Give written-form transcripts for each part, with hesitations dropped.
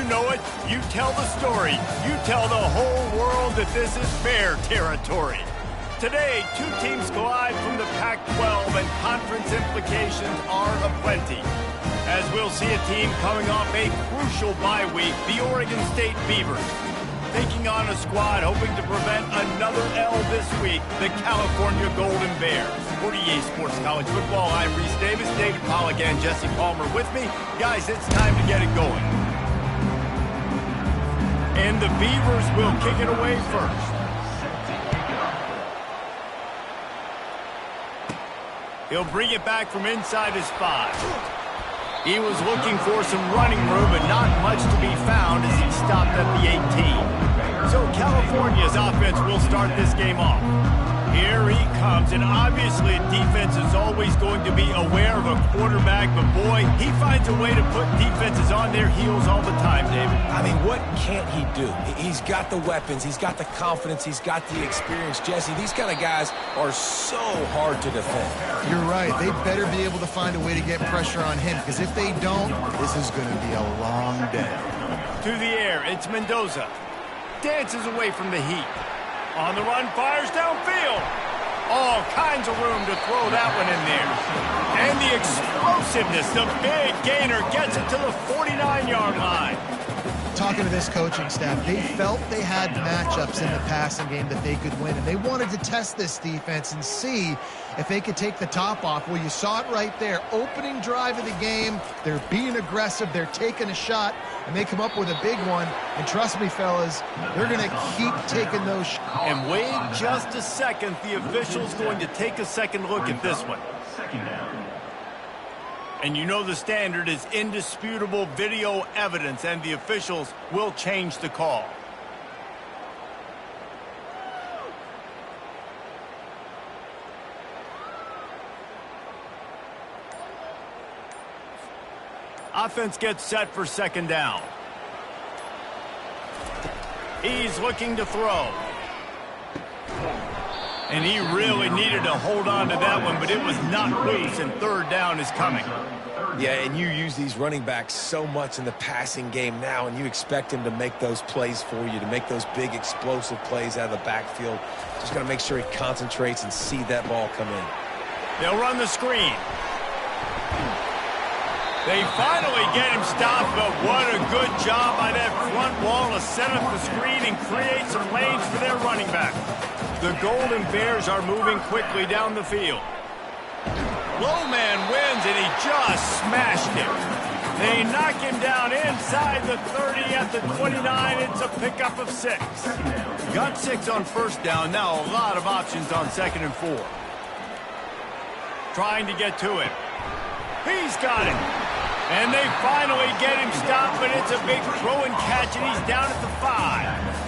know it, you tell the story. You tell the whole world that this is Bear territory. Today, two teams collide from the Pac-12, and conference implications are aplenty. As we'll see a team coming off a crucial bye week, the Oregon State Beavers, taking on a squad hoping to prevent another L this week, the California Golden Bears. For EA Sports College Football, I'm Reese Davis, David Pollack, and Jesse Palmer with me. Guys, it's time to get it going. And the Beavers will kick it away first. He'll bring it back from inside his 5. He was looking for some running room, but not much to be found as he stopped at the 18. So California's offense will start this game off. Here he comes, and obviously defense is always going to be aware of a quarterback, but boy, he finds a way to put defenses on their heels all the time, David. I mean, what can't he do? He's got the weapons, he's got the confidence, he's got the experience. Jesse, these kind of guys are so hard to defend. You're right. They better be able to find a way to get pressure on him, because if they don't, this is going to be a long day. To the air, it's Mendoza. Dances away from the heat. On the run, fires downfield. All kinds of room to throw that one in there. And the explosiveness, the big gainer gets it to the 49-yard line. Talking to this coaching staff, they felt they had matchups in the passing game that they could win, and they wanted to test this defense and see if they could take the top off. Well, you saw it right there. Opening drive of the game, they're being aggressive, they're taking a shot, and they come up with a big one. And trust me, fellas, they're going to keep taking those shots. And wait just a second. The official's going to take a second look at this one. And you know the standard is indisputable video evidence, and the officials will change the call. Offense gets set for second down. He's looking to throw. And he really needed to hold on to that one, but it was not loose, and third down is coming. Yeah, and you use these running backs so much in the passing game now, and you expect him to make those plays for you, to make those big explosive plays out of the backfield. Just got to make sure he concentrates and see that ball come in. They'll run the screen. They finally get him stopped, but what a good job by that front wall to set up the screen and create some lanes for their running back. The Golden Bears are moving quickly down the field. Low man wins, and he just smashed him. They knock him down inside the 30 at the 29. It's a pickup of 6. Got 6 on first down. Now a lot of options on 2nd and 4. Trying to get to it. He's got it. And they finally get him stopped, but it's a big throw and catch, and he's down at the 5.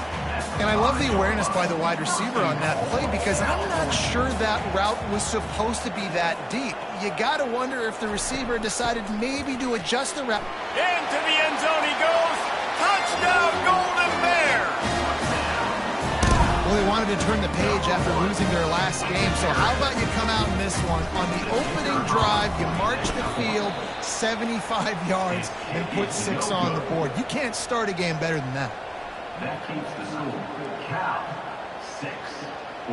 And I love the awareness by the wide receiver on that play, because I'm not sure that route was supposed to be that deep. You got to wonder if the receiver decided maybe to adjust the route. Into the end zone he goes. Touchdown, Golden Bears! Well, they wanted to turn the page after losing their last game, so how about you come out in this one? On the opening drive, you march the field 75 yards and put 6 on the board. You can't start a game better than that. That keeps the score. Cal 6,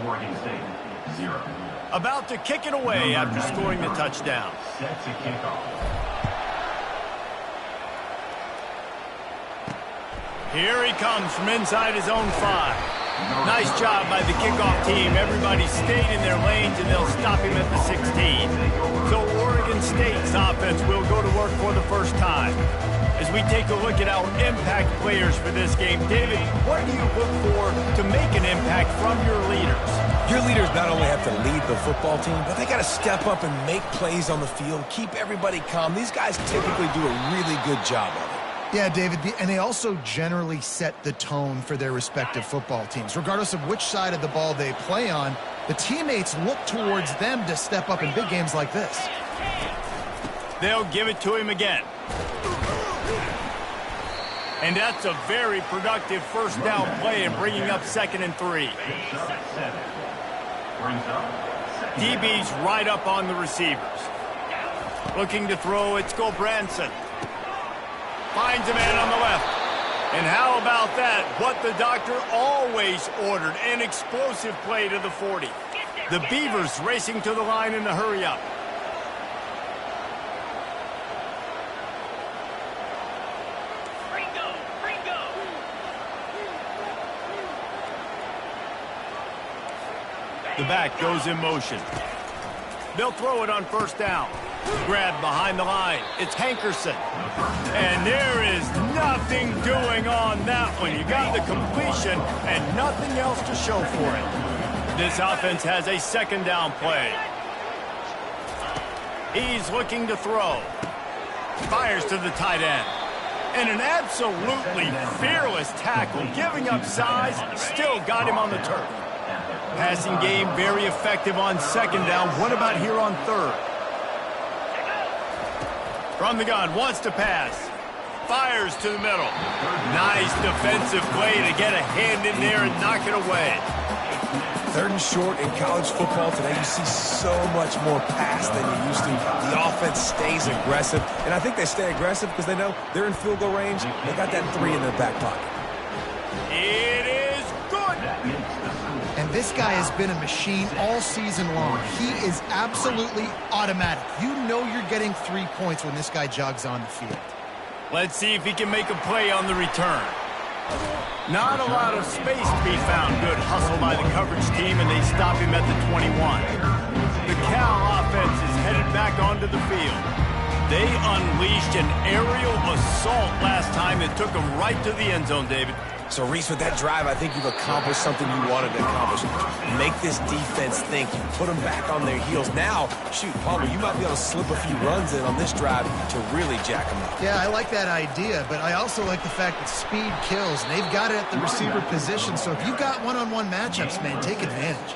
Oregon State 0. About to kick it away after scoring the touchdown. Set to kick off. Here he comes from inside his own 5. Nice job by the kickoff team. Everybody stayed in their lanes, and they'll stop him at the 16. So Oregon State's offense will go to work for the first time. As we take a look at our impact players for this game, David, what do you look for to make an impact from your leaders? Your leaders not only have to lead the football team, but they got to step up and make plays on the field, keep everybody calm. These guys typically do a really good job of it. Yeah, David, and they also generally set the tone for their respective football teams. Regardless of which side of the ball they play on, the teammates look towards them to step up in big games like this. They'll give it to him again. And that's a very productive first down play and bringing up 2nd and 3. DB's right up on the receivers. Looking to throw, it's Gulbranson. Finds a man on the left. about that? What the doctor always ordered, an explosive play to the 40. The Beavers racing to the line in a hurry-up. The back goes in motion. They'll throw it on first down. Grab behind the line. It's Hankerson. And there is nothing doing on that one. You got the completion and nothing else to show for it. This offense has a second down play. He's looking to throw. Fires to the tight end. And an absolutely fearless tackle. Giving up size, still got him on the turf. Passing game very effective on second down. What about here on third? From the gun, wants to pass. Fires to the middle. Nice defensive play to get a hand in there and knock it away. Third and short in college football today, you see so much more pass than you used to. The offense stays aggressive, and I think they stay aggressive because they know they're in field goal range. They got that 3 in their back pocket. It is good. And this guy has been a machine all season long. He is absolutely automatic. You know you're getting 3 points when this guy jogs on the field. Let's see if he can make a play on the return. Not a lot of space to be found. Good hustle by the coverage team, and they stop him at the 21. The Cal offense is headed back onto the field. They unleashed an aerial assault last time that took them right to the end zone, David. So, Reese, with that drive, I think you've accomplished something you wanted to accomplish. Make this defense think. You put them back on their heels. Now, shoot, Palmer, you might be able to slip a few runs in on this drive to really jack them up. Yeah, I like that idea, but I also like the fact that speed kills. And they've got it at the receiver position, so if you've got one-on-one matchups, man, take advantage.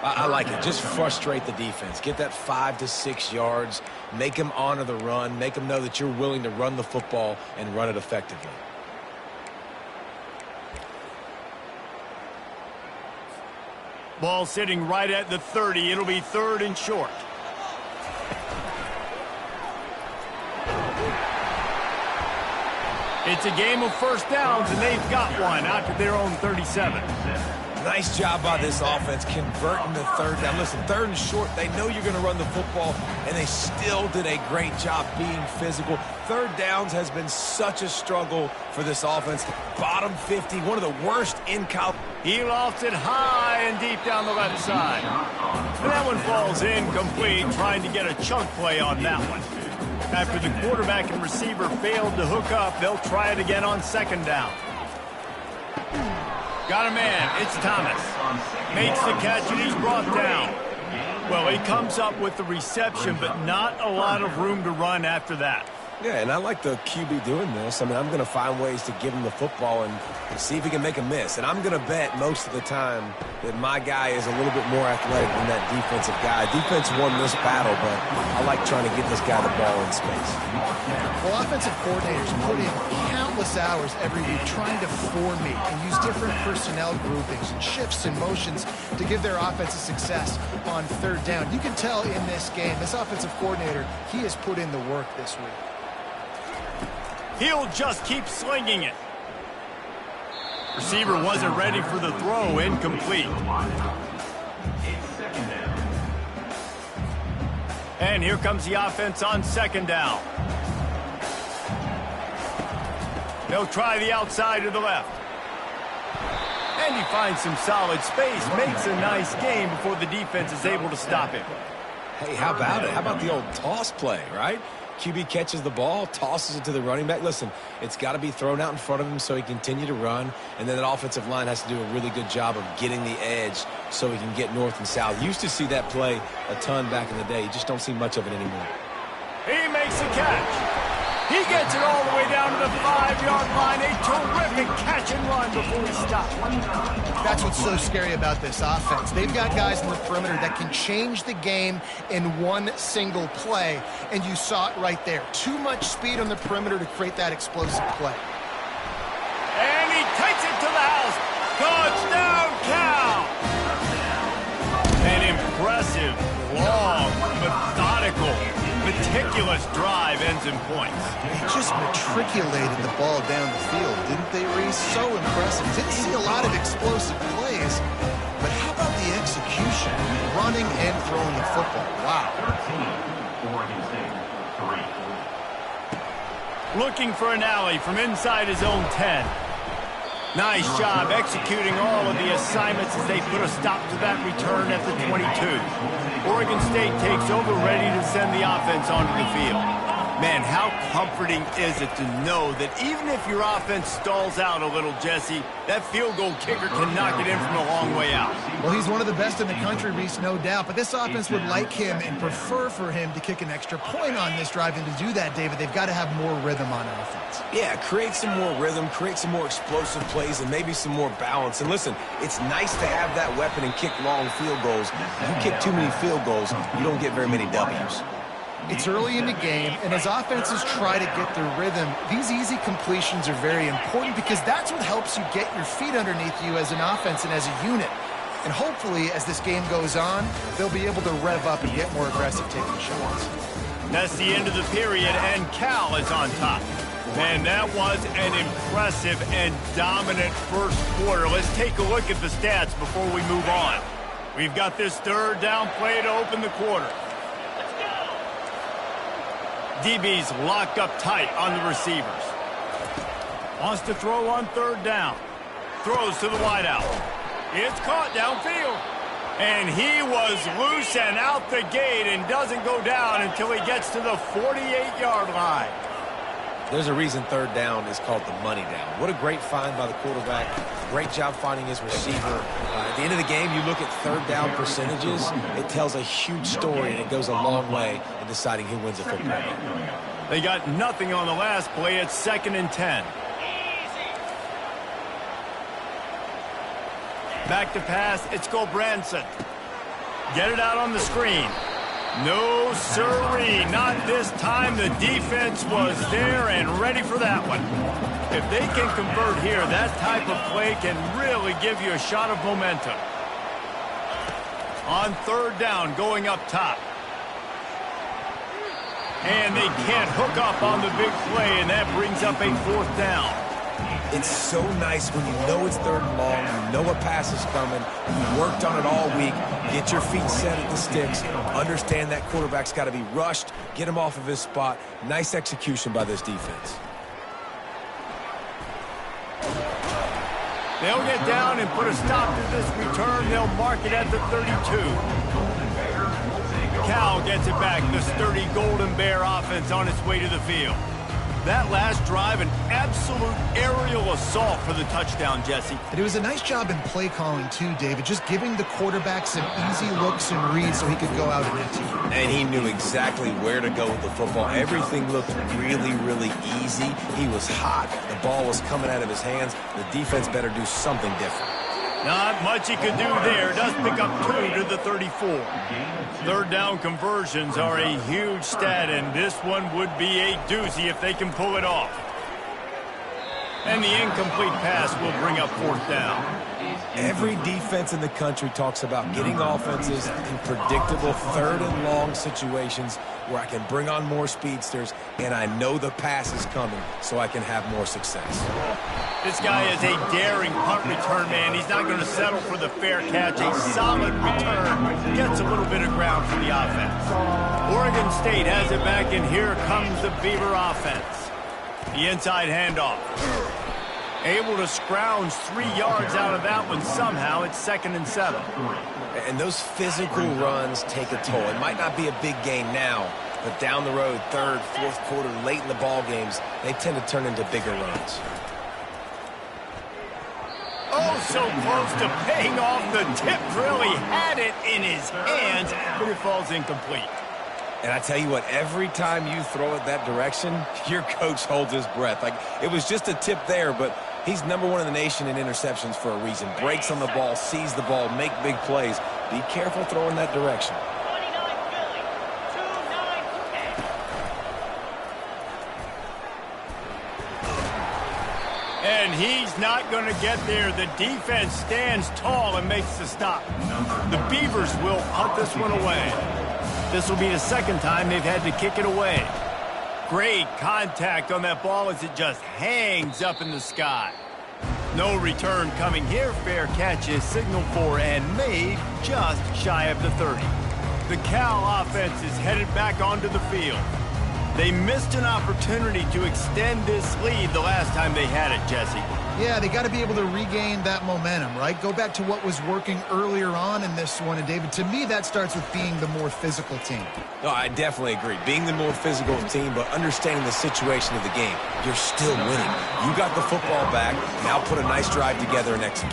I like it. Just frustrate the defense. Get that 5 to 6 yards. Make them honor the run. Make them know that you're willing to run the football and run it effectively. Ball sitting right at the 30. It'll be third and short. It's a game of first downs, and they've got one out to their own 37. Nice job by this offense converting the third down. Listen, third and short, they know you're going to run the football, and they still did a great job being physical. Third downs has been such a struggle for this offense. Bottom 50, one of the worst in college. He lofts it high and deep down the left side. And that one falls incomplete, trying to get a chunk play on that one. After the quarterback and receiver failed to hook up, they'll try it again on second down. Got a man. It's Thomas. Makes the catch, and he's brought down. Well, he comes up with the reception, but not a lot of room to run after that. Yeah, and I like the QB doing this. I mean, I'm going to find ways to give him the football and see if he can make a miss. And I'm going to bet most of the time that my guy is a little bit more athletic than that defensive guy. Defense won this battle, but I like trying to get this guy the ball in space. Well, offensive coordinators put in countless hours every week trying to formate and use different personnel groupings and shifts and motions to give their offense a success on third down. You can tell in this game, this offensive coordinator, he has put in the work this week. He'll just keep slinging it. Receiver wasn't ready for the throw. Incomplete. And here comes the offense on second down. They'll try the outside to the left. And he finds some solid space. Makes a nice game before the defense is able to stop him. Hey, how about it? How about the old toss play, right? QB catches the ball, tosses it to the running back. Listen, it's got to be thrown out in front of him so he can continue to run, and then that offensive line has to do a really good job of getting the edge so he can get north and south. You used to see that play a ton back in the day. You just don't see much of it anymore. He makes a catch. He gets it all the way down to the 5-yard line. A terrific catch and run before he stops. That's what's so scary about this offense. They've got guys in the perimeter that can change the game in one single play, and you saw it right there. Too much speed on the perimeter to create that explosive play. And he takes it to the house. Touchdown, Cal! An impressive, long, methodical, meticulous drive ends in points. They just matriculated the ball down the field, didn't they, Reese? he's so impressive. Didn't see a lot of explosive plays, but how about the execution? Running and throwing the football. Wow. 13, Oregon State, 3. Looking for an alley from inside his own 10. Nice job executing all of the assignments as they put a stop to that return at the 22. Oregon State takes over, ready to send the offense onto the field. Man, how comforting is it to know that even if your offense stalls out a little, Jesse, that field goal kicker can knock it in from a long way out. Well, he's one of the best in the country, Reese, no doubt. But this offense would like him and prefer for him to kick an extra point on this drive. And to do that, David, they've got to have more rhythm on offense. Yeah, create some more rhythm, create some more explosive plays, and maybe some more balance. And listen, it's nice to have that weapon and kick long field goals. If you kick too many field goals, you don't get very many W's. It's early in the game, and as offenses try to get their rhythm, these easy completions are very important because that's what helps you get your feet underneath you as an offense and as a unit. And hopefully, as this game goes on, they'll be able to rev up and get more aggressive taking shots. That's the end of the period, and Cal is on top. Man, that was an impressive and dominant first quarter. Let's take a look at the stats before we move on. We've got this third down play to open the quarter. DB's locked up tight on the receivers. Wants to throw on third down. Throws to the wideout. It's caught downfield. And he was loose and out the gate and doesn't go down until he gets to the 48-yard line. There's a reason third down is called the money down. What a great find by the quarterback. Great job finding his receiver. At the end of the game, you look at third down percentages. It tells a huge story, and it goes a long way in deciding who wins a football game. They got nothing on the last play. It's 2nd and 10. Back to pass. It's Branson. Get it out on the screen. No, sirree, not this time. The defense was there and ready for that one. If they can convert here, that type of play can really give you a shot of momentum. On third down, going up top. And they can't hook up on the big play, and that brings up a 4th down. It's so nice when you know it's third and long, you know a pass is coming, you worked on it all week, get your feet set at the sticks, understand that quarterback's got to be rushed, get him off of his spot. Nice execution by this defense. They'll get down and put a stop to this return. They'll mark it at the 32. Cal gets it back. The sturdy Golden Bear offense on its way to the field. That last drive, an absolute aerial assault for the touchdown, Jesse. And it was a nice job in play calling, too, David, just giving the quarterback some easy looks and reads so he could go out and execute. And he knew exactly where to go with the football. Everything looked really, really easy. He was hot. The ball was coming out of his hands. The defense better do something different. Not much he could do there. Does pick up 2 to the 34. Third down conversions are a huge stat, and this one would be a doozy if they can pull it off. And the incomplete pass will bring up 4th down. Every defense in the country talks about getting offenses in predictable third and long situations where I can bring on more speedsters and I know the pass is coming so I can have more success. This guy is a daring punt return man. He's not going to settle for the fair catch. A solid return. Gets a little bit of ground for the offense. Oregon State has it back, and here comes the Beaver offense. The inside handoff. Able to scrounge 3 yards out of that one somehow. It's 2nd and 7. And those physical runs take a toll. It might not be a big gain now, but down the road, third, fourth quarter, late in the ball games, they tend to turn into bigger runs. Oh, so close to paying off. The tip really had it in his hands, but it falls incomplete. And I tell you what, every time you throw it that direction, your coach holds his breath. Like, it was just a tip there, but he's #1 in the nation in interceptions for a reason. Breaks on the ball, sees the ball, make big plays. Be careful throwing that direction. And he's not going to get there. The defense stands tall and makes the stop. The Beavers will punt this one away. This will be the 2nd time they've had to kick it away. Great contact on that ball as it just hangs up in the sky. No return coming here. Fair catch is signaled for and made just shy of the 30. The Cal offense is headed back onto the field. They missed an opportunity to extend this lead the last time they had it, Jesse. Yeah, they got to be able to regain that momentum, right? Go back to what was working earlier on in this one. And, David, to me, that starts with being the more physical team. No, I definitely agree. Being the more physical team, but understanding the situation of the game. You're still winning. You got the football back. Now put a nice drive together and execute.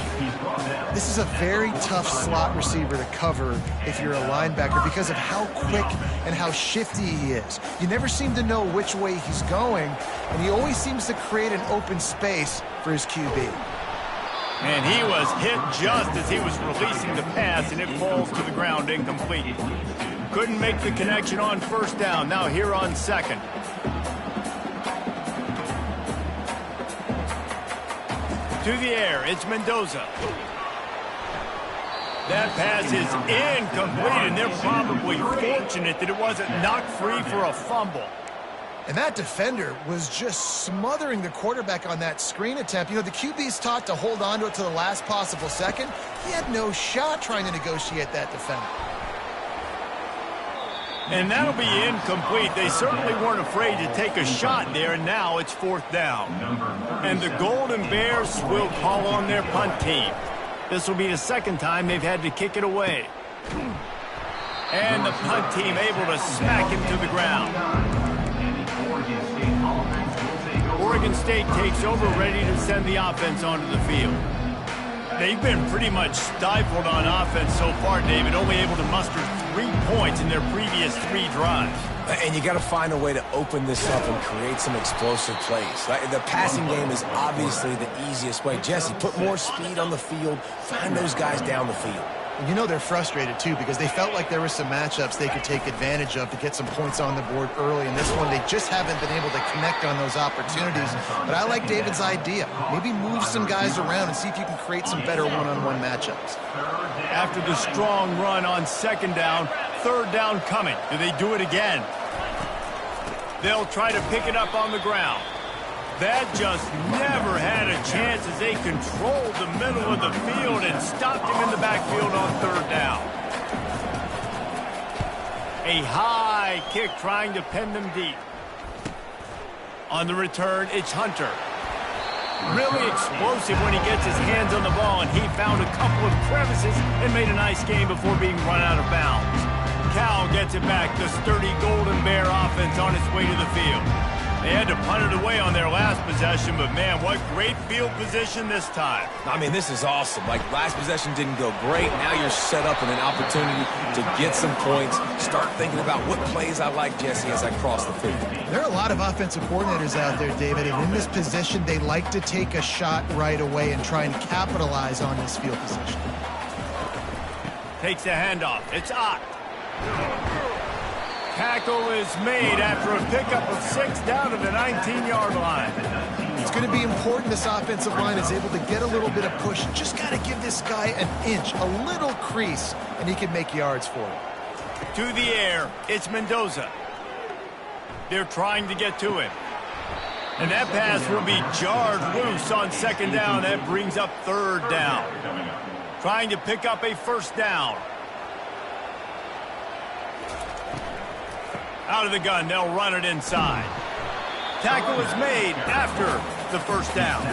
This is a very tough slot receiver to cover if you're a linebacker because of how quick and how shifty he is. You never seem to know which way he's going, and he always seems to create an open space for his QB. And he was hit just as he was releasing the pass, and it falls to the ground incomplete. Couldn't make the connection on first down. Now here on second. To the air, it's Mendoza. That pass is incomplete, and they're probably fortunate that it wasn't knocked free for a fumble. And that defender was just smothering the quarterback on that screen attempt. You know, the QB's taught to hold on to it to the last possible second. He had no shot trying to negotiate that defender. And that'll be incomplete. They certainly weren't afraid to take a shot there, and now it's fourth down. And the Golden Bears will call on their punt team. This will be the second time they've had to kick it away. And the punt team able to smack him to the ground. Oregon State takes over, ready to send the offense onto the field. They've been pretty much stifled on offense so far, David, only able to muster 3 points in their previous 3 drives. And you got to find a way to open this up and create some explosive plays. The passing game is obviously the easiest way. Jesse, put more speed on the field. Find those guys down the field. You know they're frustrated, too, because they felt like there were some matchups they could take advantage of to get some points on the board early. In this one, they just haven't been able to connect on those opportunities. But I like David's idea. Maybe move some guys around and see if you can create some better one-on-one matchups. After the strong run on second down, third down coming. Do they do it again? They'll try to pick it up on the ground. That just never had a chance as they controlled the middle of the field and stopped him in the backfield on third down. A high kick trying to pin them deep. On the return, it's Hunter. Really explosive when he gets his hands on the ball, and he found a couple of crevices and made a nice game before being run out of bounds. Cal gets it back, the sturdy Golden Bear offense on its way to the field. They had to punt it away on their last possession, but man, what great field position this time. I mean, this is awesome. Like, last possession didn't go great. Now you're set up in an opportunity to get some points. Start thinking about what plays I like, Jesse, as I cross the field. There are a lot of offensive coordinators out there, David, and in this position, they like to take a shot right away and try and capitalize on this field position. Takes the handoff. It's Ott. Tackle is made after a pickup of 6 down to the 19-yard line. It's going to be important this offensive line is able to get a little bit of push. Just got to give this guy an inch, a little crease, and he can make yards for it. To the air, it's Mendoza. They're trying to get to him. And that pass will be jarred loose on second down. That brings up third down. Trying to pick up a first down. Out of the gun, they'll run it inside. Tackle is made after the first down.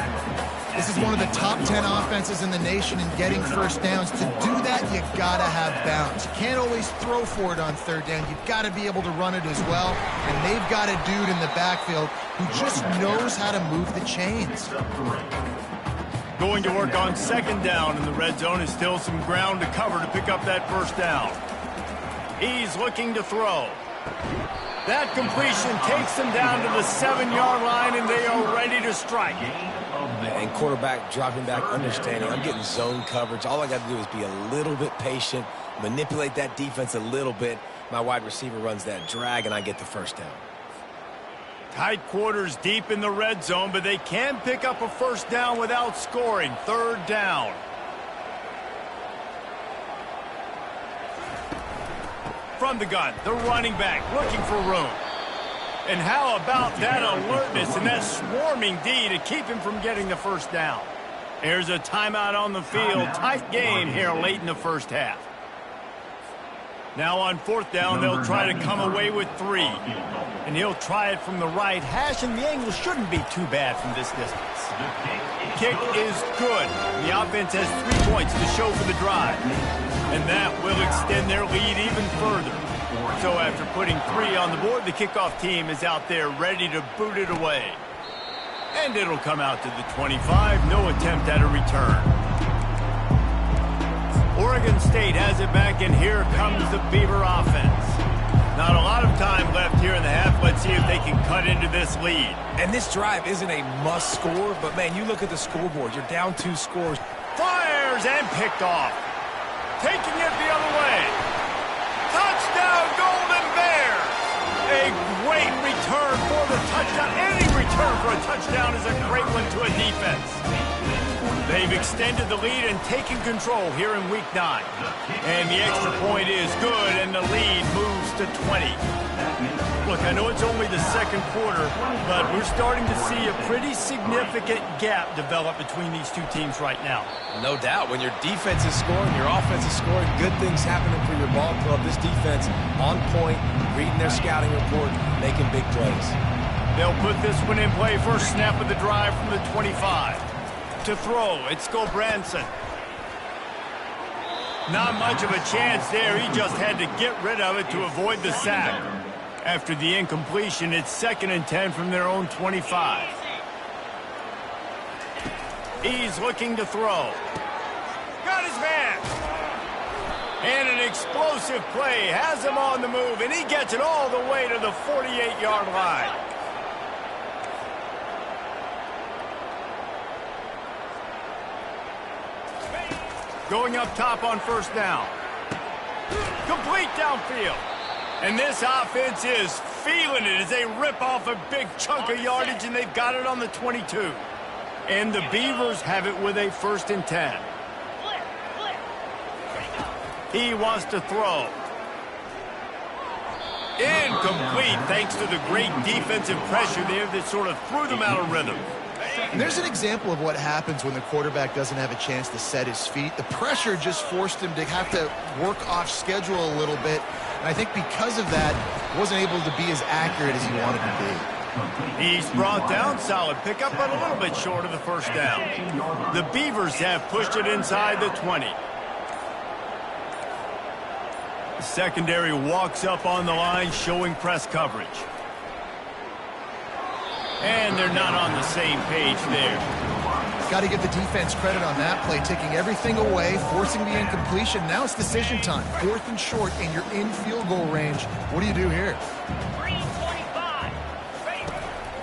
This is one of the top 10 offenses in the nation in getting first downs. To do that, you got to have bounce. You can't always throw for it on third down. You've got to be able to run it as well. And they've got a dude in the backfield who just knows how to move the chains. Going to work on second down in the red zone is still some ground to cover to pick up that first down. He's looking to throw. That completion takes them down to the 7-yard line, and they are ready to strike. And quarterback dropping back, understanding I'm getting zone coverage. All I got to do is be a little bit patient, manipulate that defense a little bit. My wide receiver runs that drag, and I get the first down. Tight quarters deep in the red zone, but they can pick up a first down without scoring. Third down. From the gun, the running back looking for room. And how about that alertness and that swarming D to keep him from getting the first down? Here's a timeout on the field. Tight game here late in the first half. Now on fourth down, they'll try to come away with 3. And he'll try it from the right hash, and the angle shouldn't be too bad from this distance. Kick is good. The offense has 3 points to show for the drive. And that will extend their lead even further. So after putting 3 on the board, the kickoff team is out there ready to boot it away. And it'll come out to the 25. No attempt at a return. Oregon State has it back, and here comes the Beaver offense. Not a lot of time left here in the half. Let's see if they can cut into this lead. And this drive isn't a must score, but man, you look at the scoreboard. You're down 2 scores. Fires and picked off. Taking it the other way. Touchdown, Golden Bears! A great return for the touchdown. Any return for a touchdown is a great one to a defense. They've extended the lead and taken control here in Week 9. And the extra point is good, and the lead moves to 20. Look, I know it's only the second quarter, but we're starting to see a pretty significant gap develop between these 2 teams right now. No doubt. When your defense is scoring, your offense is scoring, good things happening for your ball club. This defense on point, reading their scouting report, making big plays. They'll put this one in play. First snap of the drive from the 25. To throw, it's Branson. Not much of a chance there. He just had to get rid of it to avoid the sack. After the incompletion, it's 2nd and 10 from their own 25. He's looking to throw. Got his man. And an explosive play has him on the move, and he gets it all the way to the 48-yard line. Going up top on first down. Complete downfield. And this offense is feeling it as they rip off a big chunk of yardage, and they've got it on the 22. And the Beavers have it with a 1st and 10. He wants to throw. Incomplete, thanks to the great defensive pressure there that sort of threw them out of rhythm. And there's an example of what happens when the quarterback doesn't have a chance to set his feet. The pressure just forced him to have to work off schedule a little bit. And I think because of that, wasn't able to be as accurate as he wanted to be. He's brought down, solid pickup, but a little bit short of the first down. The Beavers have pushed it inside the 20. The secondary walks up on the line, showing press coverage. And they're not on the same page there. Got to give the defense credit on that play, taking everything away, forcing the incompletion. Now it's decision time. 4th and short, and you're in field goal range. What do you do here?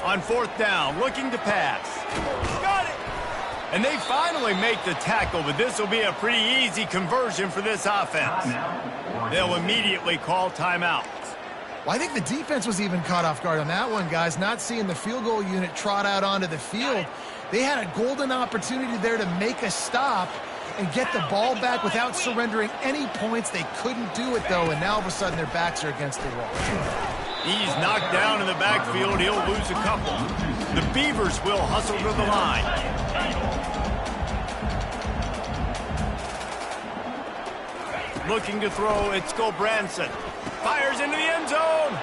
On 4th down, looking to pass. Got it! And they finally make the tackle, but this will be a pretty easy conversion for this offense. They'll immediately call timeout. Well, I think the defense was even caught off guard on that one, guys. Not seeing the field goal unit trot out onto the field. They had a golden opportunity there to make a stop and get the ball back without surrendering any points. They couldn't do it, though, and now all of a sudden their backs are against the wall. He's knocked down in the backfield. He'll lose a couple. The Beavers will hustle to the line. Looking to throw, it's Branson. Fires into the end zone.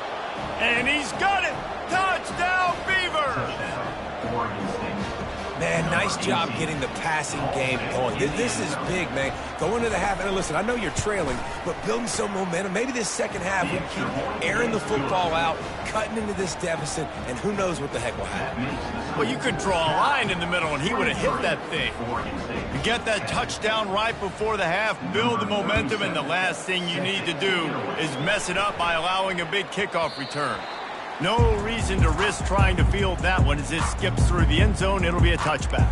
And he's got it. Touchdown, Beavers! Man, nice job getting the passing game going. This is big, man. Going to the half, and listen, I know you're trailing, but building some momentum. Maybe this second half we keep airing the football out, cutting into this deficit, and who knows what the heck will happen. Well, you could draw a line in the middle, and he would have hit that thing. You get that touchdown right before the half, build the momentum, and the last thing you need to do is mess it up by allowing a big kickoff return. No reason to risk trying to field that one as it skips through the end zone. It'll be a touchback.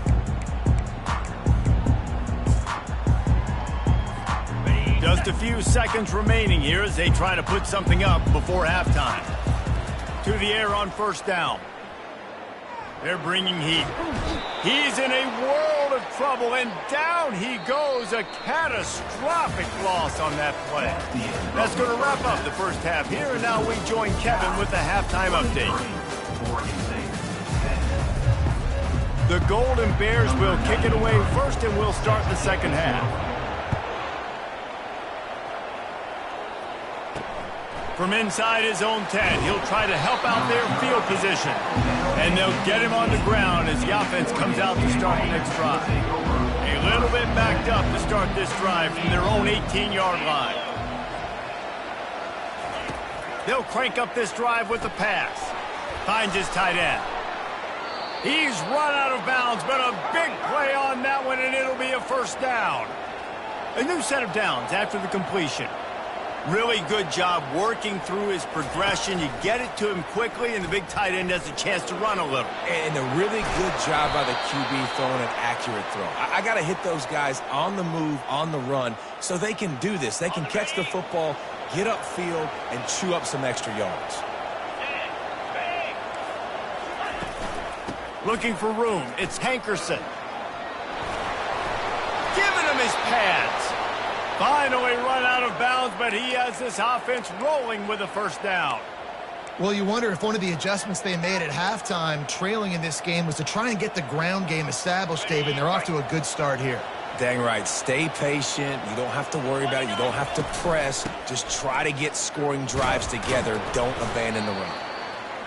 Just a few seconds remaining here as they try to put something up before halftime. To the air on first down. They're bringing heat. He's in a world of trouble, and down he goes. A catastrophic loss on that play. That's going to wrap up the first half here, and now we join Kevin with the halftime update. The Golden Bears will kick it away first, and we'll start the second half. From inside his own 10, he'll try to help out their field position. And they'll get him on the ground as the offense comes out to start the next drive. A little bit backed up to start this drive from their own 18-yard line. They'll crank up this drive with the pass. Finds his tight end. He's run out of bounds, but a big play on that one, and it'll be a first down. A new set of downs after the completion. Really good job working through his progression. You get it to him quickly, and the big tight end has a chance to run a little. And a really good job by the QB throwing an accurate throw. I got to hit those guys on the move, on the run, so they can do this. They can catch the football, get upfield, and chew up some extra yards. Looking for room. It's Hankerson. Giving him his pads. Finally run out of bounds, but he has this offense rolling with a first down. Well, you wonder if one of the adjustments they made at halftime, trailing in this game, was to try and get the ground game established, David. They're off to a good start here. Dang right. Stay patient. You don't have to worry about it. You don't have to press. Just try to get scoring drives together. Don't abandon the run.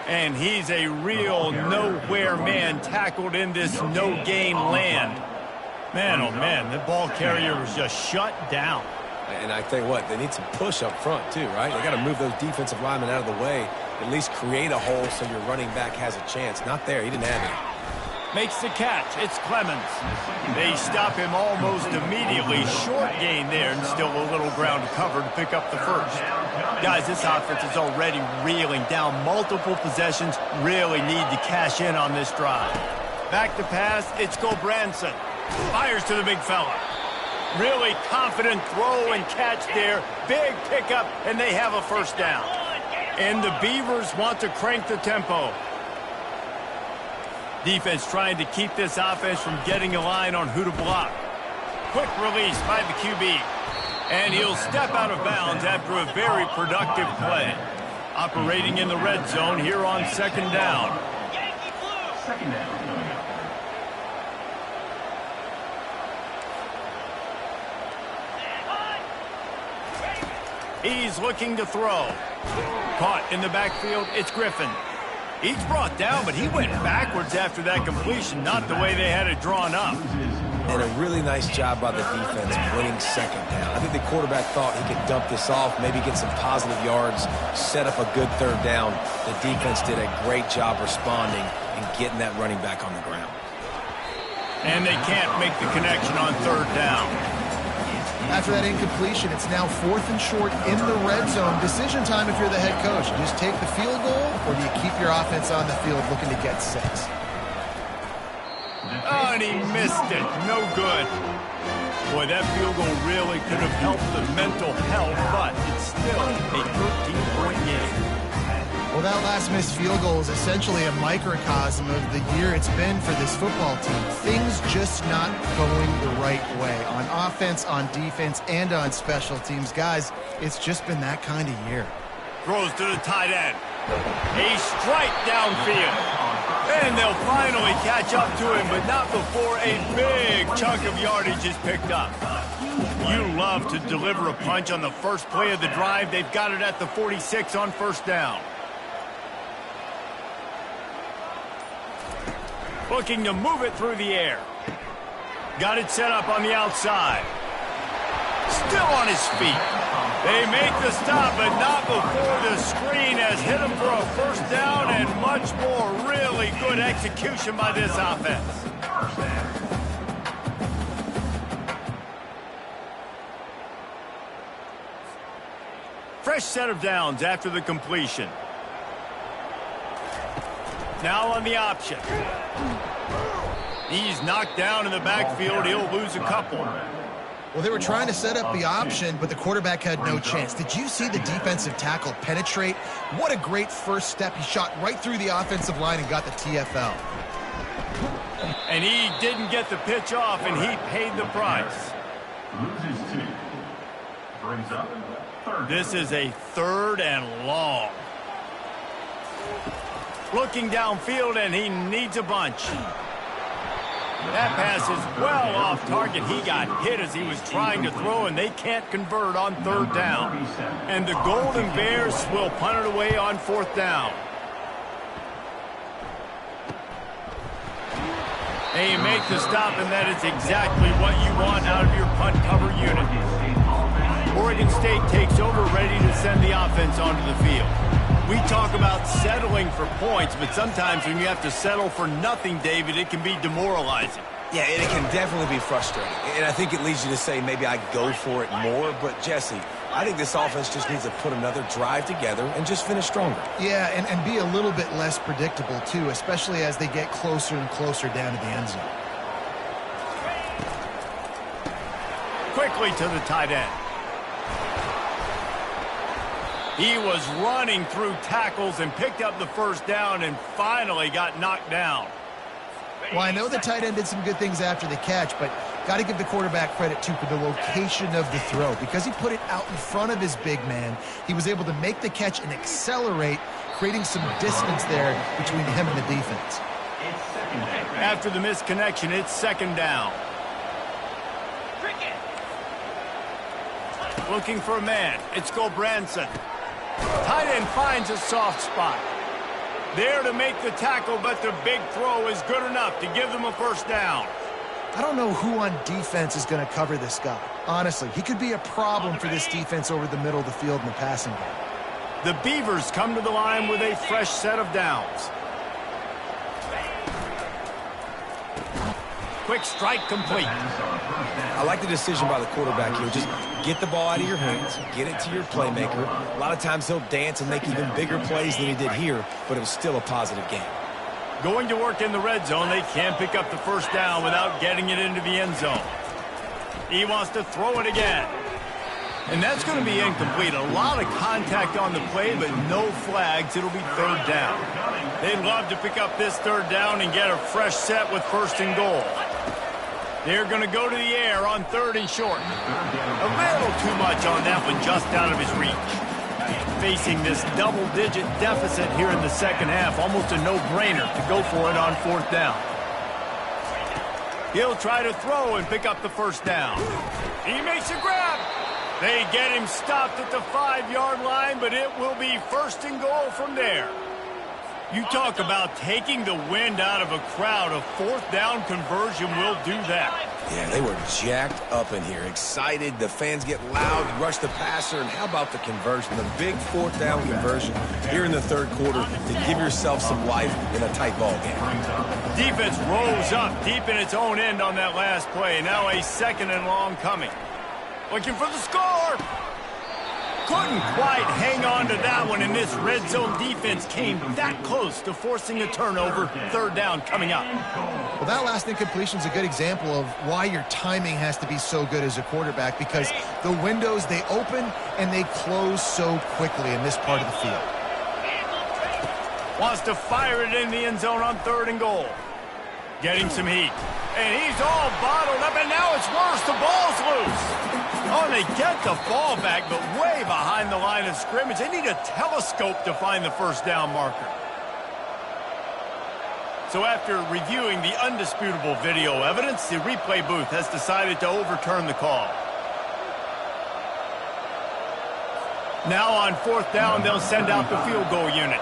And he's a real nowhere man tackled in this no-gain land. Man, oh man, the ball carrier was just shut down. And I tell you what, they need some push up front too, right? They got to move those defensive linemen out of the way, at least create a hole so your running back has a chance. Not there. He didn't have it. Makes the catch. It's Clemens. They stop him almost immediately. Short gain there, and still a little ground to cover to pick up the first. Guys, this offense is already reeling down. Multiple possessions, really need to cash in on this drive. Back to pass, it's Gobranson. Fires to the big fella. Really confident throw and catch there. Big pickup, and they have a first down. And the Beavers want to crank the tempo. Defense trying to keep this offense from getting a line on who to block. Quick release by the QB. And he'll step out of bounds after a very productive play. Operating in the red zone here on second down. Second down. He's looking to throw. Caught in the backfield, it's Griffin. He's brought down, but he went backwards after that completion, not the way they had it drawn up. And a really nice job by the defense winning second down. I think the quarterback thought he could dump this off, maybe get some positive yards, set up a good third down. The defense did a great job responding and getting that running back on the ground. And they can't make the connection on third down. After that incompletion, it's now 4th and short in the red zone. Decision time if you're the head coach. You just take the field goal, or do you keep your offense on the field looking to get 6? Oh, and he missed it. No good. Boy, that field goal really could have helped the mental health, but it's still a 13-point game. Well, that last missed field goal is essentially a microcosm of the year it's been for this football team. Things just not going the right way on offense, on defense, and on special teams. Guys, it's just been that kind of year. Throws to the tight end. A strike downfield. And they'll finally catch up to him, but not before a big chunk of yardage is picked up. You love to deliver a punch on the first play of the drive. They've got it at the 46 on first down. Looking to move it through the air. Got it set up on the outside. Still on his feet. They make the stop, but not before the screen has hit him for a first down and much more. Really good execution by this offense. Fresh set of downs after the completion. Now on the option. He's knocked down in the backfield. He'll lose a couple. Well, they were trying to set up the option, but the quarterback had no chance. Did you see the defensive tackle penetrate? What a great first step. He shot right through the offensive line and got the TFL. And he didn't get the pitch off, and he paid the price. Loses 2. Brings up third. This is a third and long. Looking downfield, and he needs a bunch. That pass is well off target. He got hit as he was trying to throw, and they can't convert on third down. And the Golden Bears will punt it away on fourth down. And you make the stop, and that is exactly what you want out of your punt cover unit. Oregon State takes over, ready to send the offense onto the field. We talk about settling for points, but sometimes when you have to settle for nothing, David, it can be demoralizing. Yeah, and it can definitely be frustrating. And I think it leads you to say maybe I go for it more. But, Jesse, I think this offense just needs to put another drive together and just finish stronger. Yeah, and be a little bit less predictable, too, especially as they get closer and closer down to the end zone. Quickly to the tight end. He was running through tackles and picked up the first down and finally got knocked down. Well, I know the tight end did some good things after the catch, but got to give the quarterback credit, too, for the location of the throw. Because he put it out in front of his big man, he was able to make the catch and accelerate, creating some distance there between him and the defense. After the misconnection, it's second down. Looking for a man. It's Branson. Tight end finds a soft spot. There to make the tackle, but the big throw is good enough to give them a first down. I don't know who on defense is going to cover this guy. Honestly, he could be a problem for this defense over the middle of the field in the passing game. The Beavers come to the line with a fresh set of downs. Quick strike complete. I like the decision by the quarterback here. Just get the ball out of your hands, get it to your playmaker. A lot of times he'll dance and make even bigger plays than he did here, but it was still a positive game. Going to work in the red zone, they can't pick up the first down without getting it into the end zone. He wants to throw it again. And that's going to be incomplete. A lot of contact on the play, but no flags. It'll be third down. They'd love to pick up this third down and get a fresh set with first and goal. They're going to go to the air on third and short. A little too much on that one, just out of his reach. Facing this double-digit deficit here in the second half, almost a no-brainer to go for it on fourth down. He'll try to throw and pick up the first down. He makes a grab. They get him stopped at the 5-yard line, but it will be first and goal from there. You talk about taking the wind out of a crowd. A fourth down conversion will do that. Yeah, they were jacked up in here, excited. The fans get loud, rush the passer, and how about the conversion? The big fourth down conversion here in the third quarter to give yourself some life in a tight ball game. Defense rolls up deep in its own end on that last play. Now a second and long coming. Looking for the score. Couldn't quite hang on to that one, and this red zone defense came that close to forcing a turnover. Third down coming up. Well, that last incompletion is a good example of why your timing has to be so good as a quarterback, because the windows, they open and they close so quickly in this part of the field. Wants to fire it in the end zone on third and goal. Getting some heat. And he's all bottled up, and now it's worse. The ball's loose. Oh, they get the ball back, but way behind the line of scrimmage. They need a telescope to find the first down marker. So after reviewing the undisputable video evidence, the replay booth has decided to overturn the call. Now on fourth down, they'll send out the field goal unit.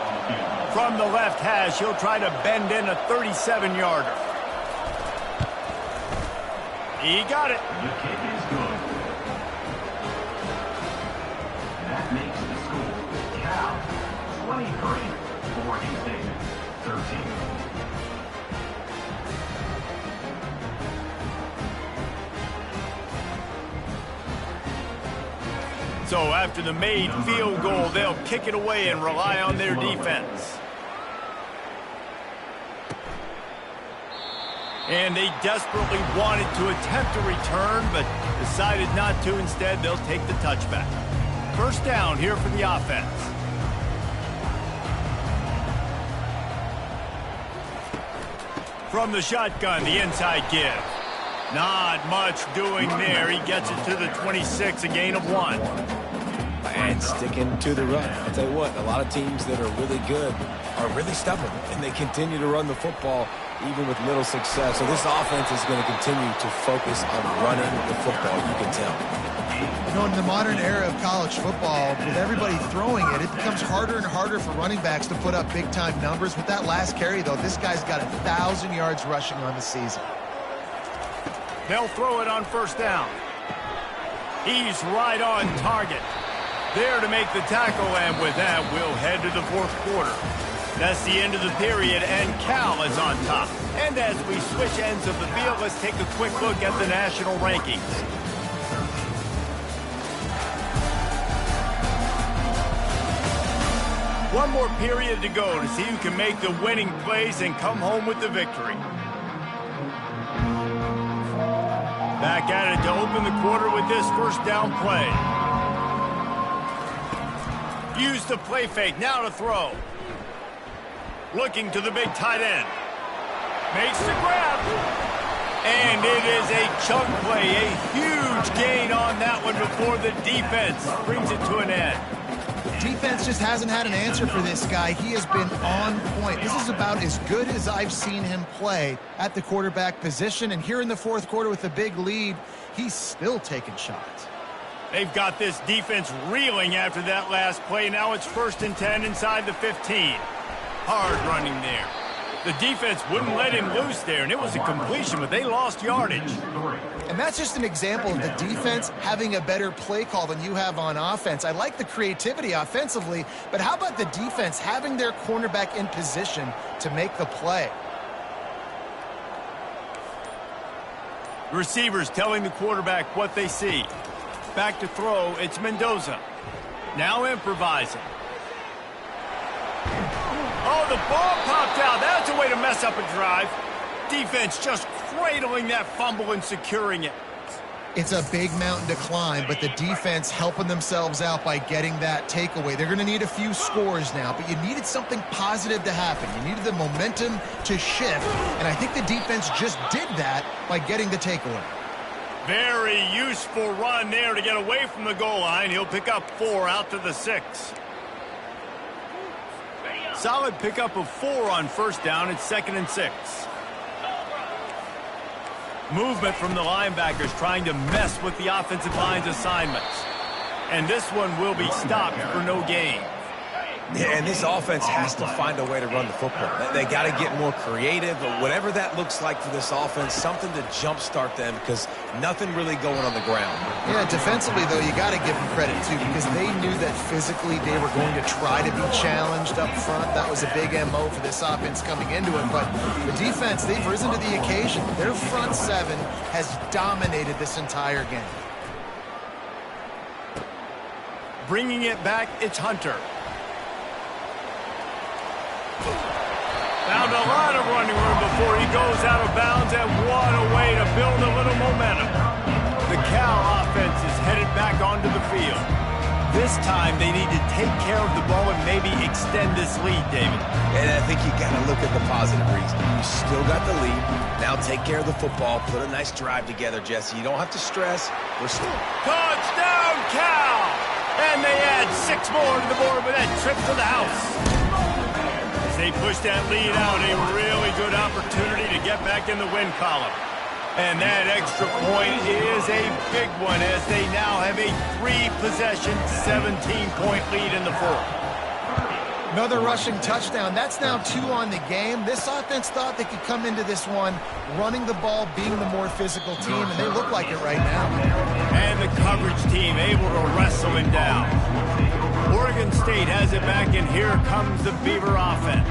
From the left hash, he'll try to bend in a 37-yarder. He got it. The kick is good. That makes the score Cal 23, Oregon State 13. So after the made field goal, they'll kick it away and rely on their defense. And they desperately wanted to attempt a return, but decided not to. Instead, they'll take the touchback. First down here for the offense. From the shotgun, the inside give. Not much doing there. He gets it to the 26, a gain of 1. And sticking to the run. I'll tell you what, a lot of teams that are really good are really stubborn, and they continue to run the football even with little success. So this offense is going to continue to focus on running the football, you can tell. You know, in the modern era of college football, with everybody throwing it, it becomes harder and harder for running backs to put up big-time numbers. With that last carry, though, this guy's got 1,000 yards rushing on the season. They'll throw it on first down. He's right on target. There to make the tackle, and with that, we'll head to the fourth quarter. That's the end of the period, and Cal is on top. And as we switch ends of the field, let's take a quick look at the national rankings. One more period to go to see who can make the winning plays and come home with the victory. Back at it to open the quarter with this first down play. Use the play fake, now to throw. Looking to the big tight end. Makes the grab. And it is a chunk play, a huge gain on that one before the defense brings it to an end. Defense just hasn't had an answer for this guy. He has been on point. This is about as good as I've seen him play at the quarterback position. And here in the fourth quarter with a big lead, he's still taking shots. They've got this defense reeling after that last play. Now it's 1st and 10 inside the 15. Hard running there. The defense wouldn't let him loose there, and it was a completion, but they lost yardage. And that's just an example of the defense having a better play call than you have on offense. I like the creativity offensively, but how about the defense having their cornerback in position to make the play? Receivers telling the quarterback what they see. Back to throw, it's Mendoza. Now improvising. Oh, the ball popped out. That's a way to mess up a drive. Defense just cradling that fumble and securing it. It's a big mountain to climb, but the defense helping themselves out by getting that takeaway. They're going to need a few scores now, but you needed something positive to happen. You needed the momentum to shift, and I think the defense just did that by getting the takeaway. Very useful run there to get away from the goal line. He'll pick up 4 out to the 6. Solid pickup of 4 on first down. It's 2nd and 6. Movement from the linebackers trying to mess with the offensive line's assignments. And this one will be stopped for no gain. Yeah, and this offense has to find a way to run the football. They got to get more creative, but whatever that looks like for this offense, something to jumpstart them because nothing really going on the ground. Yeah, defensively, though, you got to give them credit, too, because they knew that physically they were going to try to be challenged up front. That was a big MO for this offense coming into it, but the defense, they've risen to the occasion. Their front 7 has dominated this entire game. Bringing it back, it's Hunter. Found a lot of running room before he goes out of bounds, and what a way to build a little momentum. The Cal offense is headed back onto the field. This time they need to take care of the ball and maybe extend this lead, David. And I think you got to look at the positive reason. You still got the lead. Now take care of the football. Put a nice drive together, Jesse. You don't have to stress. We're still... Touchdown, Cal! And they add 6 more to the board with that trip to the house. They push that lead out, a really good opportunity to get back in the win column. And that extra point is a big one as they now have a 3-possession, 17-point lead in the fourth. Another rushing touchdown. That's now 2 on the game. This offense thought they could come into this one running the ball, being the more physical team, and they look like it right now. And the coverage team able to wrestle him down. Oregon State has it back, and here comes the Beaver offense.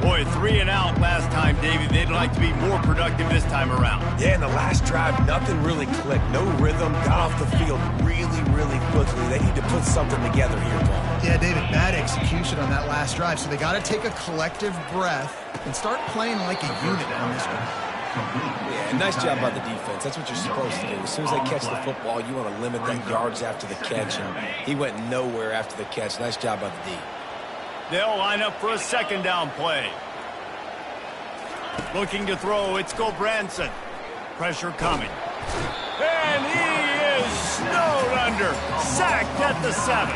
Boy, 3 and out last time, Davey. They'd like to be more productive this time around. Yeah, in the last drive, nothing really clicked. No rhythm, got off the field really, really quickly. They need to put something together here, Paul. Yeah, David, bad execution on that last drive, so they got to take a collective breath and start playing like a unit on this one. Yeah, nice job by the defense. That's what you're supposed to do. As soon as they catch the football, you want to limit that yards after the catch, and he went nowhere after the catch. Nice job by the D. They'll line up for a 2nd down play. Looking to throw, it's Gobranson. Pressure coming. And he is snowed under. Sacked at the 7.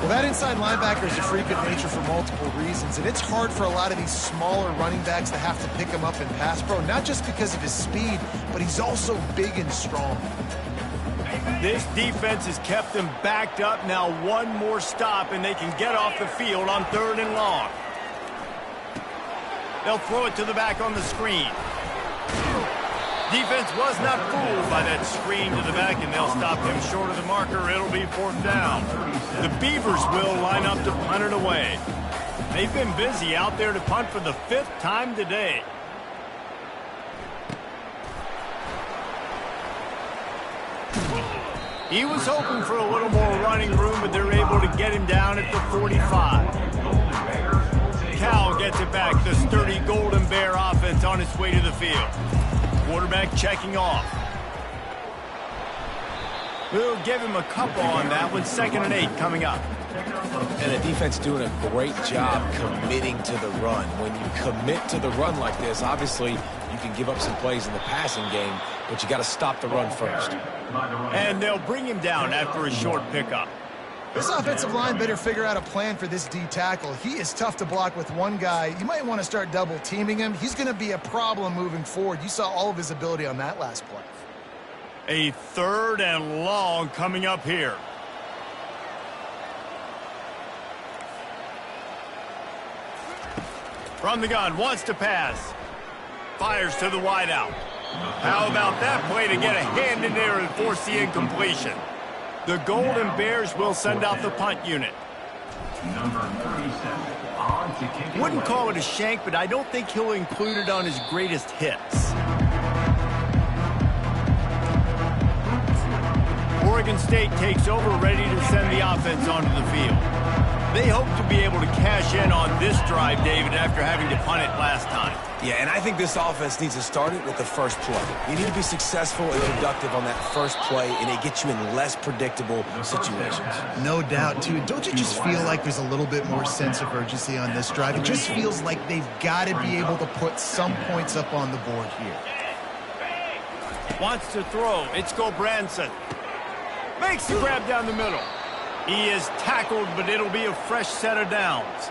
Well, that inside linebacker is a freak of nature for multiple reasons, and it's hard for a lot of these smaller running backs to have to pick him up in pass pro, not just because of his speed, but he's also big and strong. This defense has kept them backed up. Now one more stop, and they can get off the field on 3rd and long. They'll throw it to the back on the screen. Defense was not fooled by that screen to the back, and they'll stop him short of the marker. It'll be 4th down. The Beavers will line up to punt it away. They've been busy out there to punt for the 5th time today. He was hoping for a little more running room, but they're able to get him down at the 45. Cal gets it back. The sturdy Golden Bear offense on its way to the field. Quarterback checking off. We'll give him a couple on that one. 2nd and 8 coming up. And the defense doing a great job committing to the run. When you commit to the run like this, obviously you can give up some plays in the passing game, but you got to stop the run first. And they'll bring him down after a short pickup. This offensive line better figure out a plan for this D tackle. He is tough to block with one guy. You might want to start double teaming him. He's going to be a problem moving forward. You saw all of his ability on that last play. A 3rd and long coming up here. From the gun, wants to pass. Fires to the wideout. How about that play to get a hand in there and force the incompletion? The Golden Bears will send out the punt unit. Number 37, on to kick it. Wouldn't call it a shank, but I don't think he'll include it on his greatest hits. Oregon State takes over, ready to send the offense onto the field. They hope to be able to cash in on this drive, David, after having to punt it last time. Yeah, and I think this offense needs to start it with the first play. You need to be successful and productive on that first play, and it gets you in less predictable situations. No doubt, too. Don't you just feel like there's a little bit more sense of urgency on this drive? It just feels like they've got to be able to put some points up on the board here. Wants to throw. It's Branson. Makes the grab down the middle. He is tackled, but it'll be a fresh set of downs.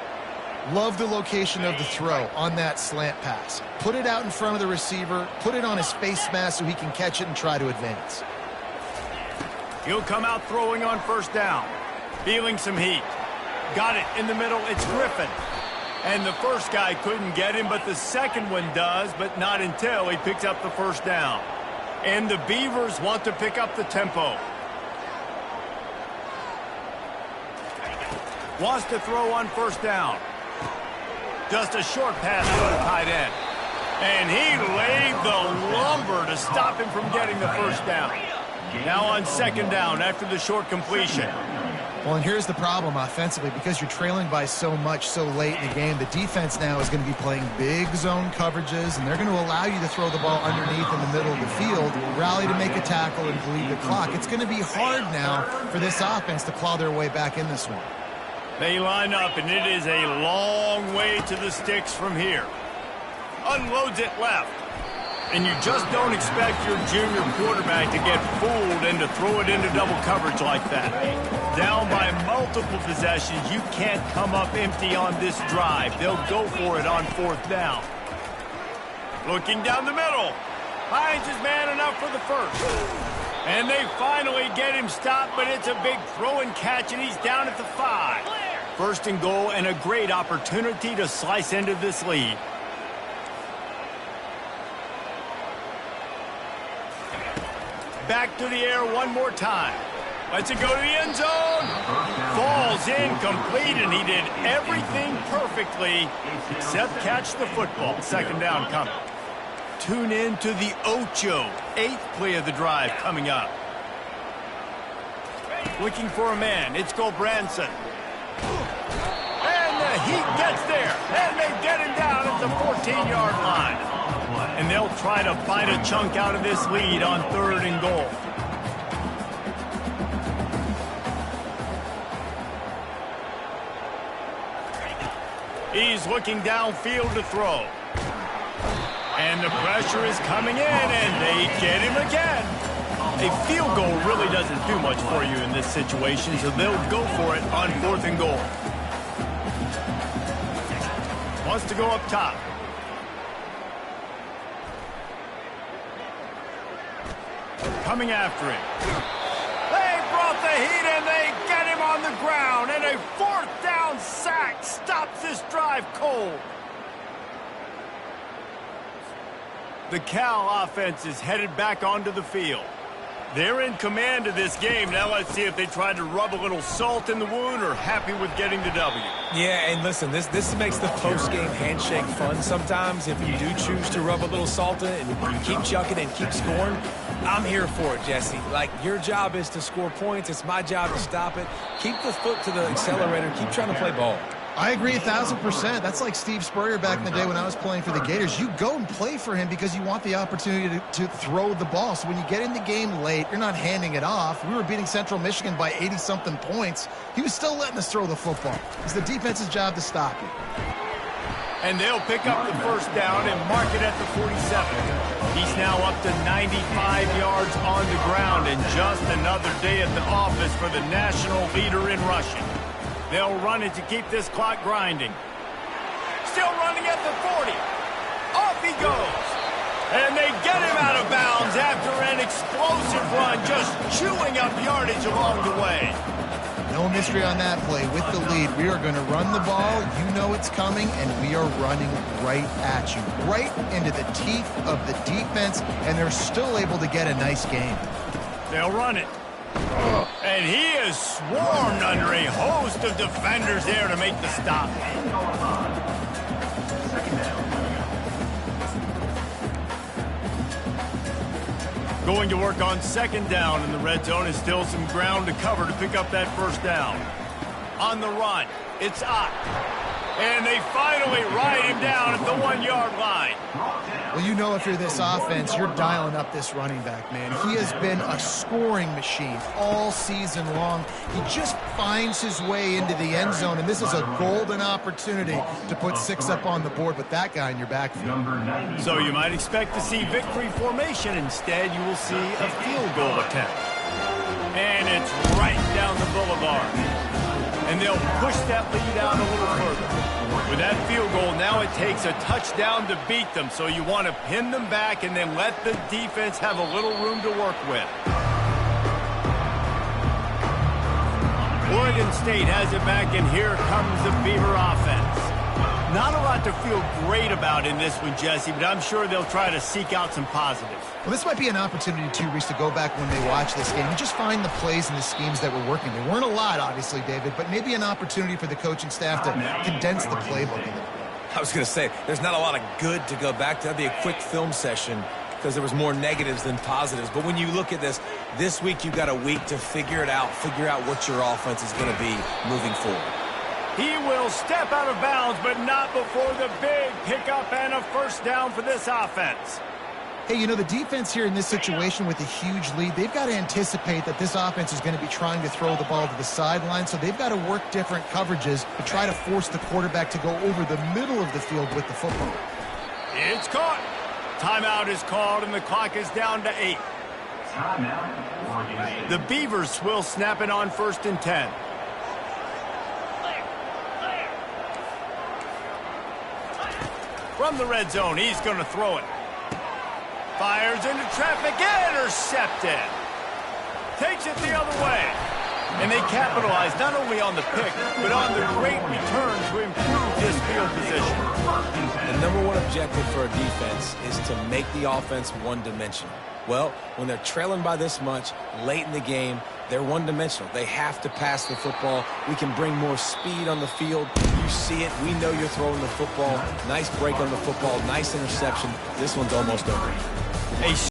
Love the location of the throw on that slant pass. Put it out in front of the receiver, put it on his face mask so he can catch it and try to advance. He'll come out throwing on 1st down. Feeling some heat. Got it in the middle. It's Griffin. And the first guy couldn't get him, but the second one does, but not until he picks up the 1st down. And the Beavers want to pick up the tempo. Wants to throw on 1st down. Just a short pass to the tight end. And he laid the lumber to stop him from getting the 1st down. Now on 2nd down after the short completion. Well, and here's the problem offensively. Because you're trailing by so much so late in the game, the defense now is going to be playing big zone coverages, and they're going to allow you to throw the ball underneath in the middle of the field, rally to make a tackle, and bleed the clock. It's going to be hard now for this offense to claw their way back in this one. They line up, and it is a long way to the sticks from here. Unloads it left. And you just don't expect your junior quarterback to get fooled and to throw it into double coverage like that. Down by multiple possessions, you can't come up empty on this drive. They'll go for it on 4th down. Looking down the middle. Finds his man enough for the 1st. And they finally get him stopped, but it's a big throw and catch, and he's down at the 5. 1st and goal, and a great opportunity to slice into this lead. Back to the air one more time. Lets it go to the end zone. Falls incomplete, and he did everything perfectly except catch the football. 2nd down coming. Tune in to the Ocho. 8th play of the drive coming up. Looking for a man. It's Branson. And the heat gets there. And they get him down at the 14-yard line. And they'll try to fight a chunk out of this lead on 3rd and goal. He's looking downfield to throw. And the pressure is coming in, and they get him again. A field goal really doesn't do much for you in this situation, so they'll go for it on 4th and goal. Wants to go up top. Coming after him. They brought the heat and they get him on the ground. And a 4th down sack stops this drive cold. The Cal offense is headed back onto the field. They're in command of this game. Now let's see if they tried to rub a little salt in the wound or happy with getting the W. Yeah, and listen, this makes the post-game handshake fun sometimes. If you do choose to rub a little salt in it and you keep chucking and keep scoring, I'm here for it, Jesse. Like, your job is to score points. It's my job to stop it. Keep the foot to the accelerator. Keep trying to play ball. I agree 1,000%. That's like Steve Spurrier back in the day when I was playing for the Gators. You go and play for him because you want the opportunity to throw the ball. So when you get in the game late, you're not handing it off. We were beating Central Michigan by 80-something points. He was still letting us throw the football. It's the defense's job to stop it. And they'll pick up the 1st down and mark it at the 47. He's now up to 95 yards on the ground, and just another day at the office for the national leader in rushing. They'll run it to keep this clock grinding. Still running at the 40. Off he goes. And they get him out of bounds after an explosive run, just chewing up yardage along the way. No mystery on that play. With the lead, we are going to run the ball. You know it's coming, and we are running right at you. Right into the teeth of the defense, and they're still able to get a nice game. They'll run it. And he is swarmed under a host of defenders there to make the stop. Going to work on 2nd down in the red zone, is still some ground to cover to pick up that 1st down. On the run, it's Ott. And they finally ride him down at the 1-yard line. Well, you know if you're this offense, you're dialing up this running back, man. He has been a scoring machine all season long. He just finds his way into the end zone, and this is a golden opportunity to put 6 up on the board with that guy in your backfield. So you might expect to see victory formation. Instead, you will see a field goal attempt. And it's right down the boulevard. And they'll push that lead out a little further. With that field goal, now it takes a touchdown to beat them, so you want to pin them back and then let the defense have a little room to work with. Oregon State has it back, and here comes the Beaver offense. Not a lot to feel great about in this one, Jesse, but I'm sure they'll try to seek out some positives. Well, this might be an opportunity, too, Reese, to go back when they watch this game and just find the plays and the schemes that were working. There weren't a lot, obviously, David, but maybe an opportunity for the coaching staff to condense the playbook a little bit. I was going to say, there's not a lot of good to go back to. That'd be a quick film session because there was more negatives than positives. But when you look at this week you've got a week to figure it out, figure out what your offense is going to be moving forward. He will step out of bounds, but not before the big pickup and a 1st down for this offense. Hey, you know, the defense here in this situation with a huge lead, they've got to anticipate that this offense is going to be trying to throw the ball to the sideline, so they've got to work different coverages to try to force the quarterback to go over the middle of the field with the football. It's caught. Timeout is called, and the clock is down to 8. The Beavers will snap it on 1st and 10. From the red zone, he's going to throw it. Fires into traffic, intercepted. Takes it the other way. And they capitalize not only on the pick, but on the great return to improve this field position. The number one objective for a defense is to make the offense one-dimensional. Well, when they're trailing by this much, late in the game, they're one-dimensional. They have to pass the football. We can bring more speed on the field. You see it. We know you're throwing the football. Nice break on the football. Nice interception. This one's almost over. A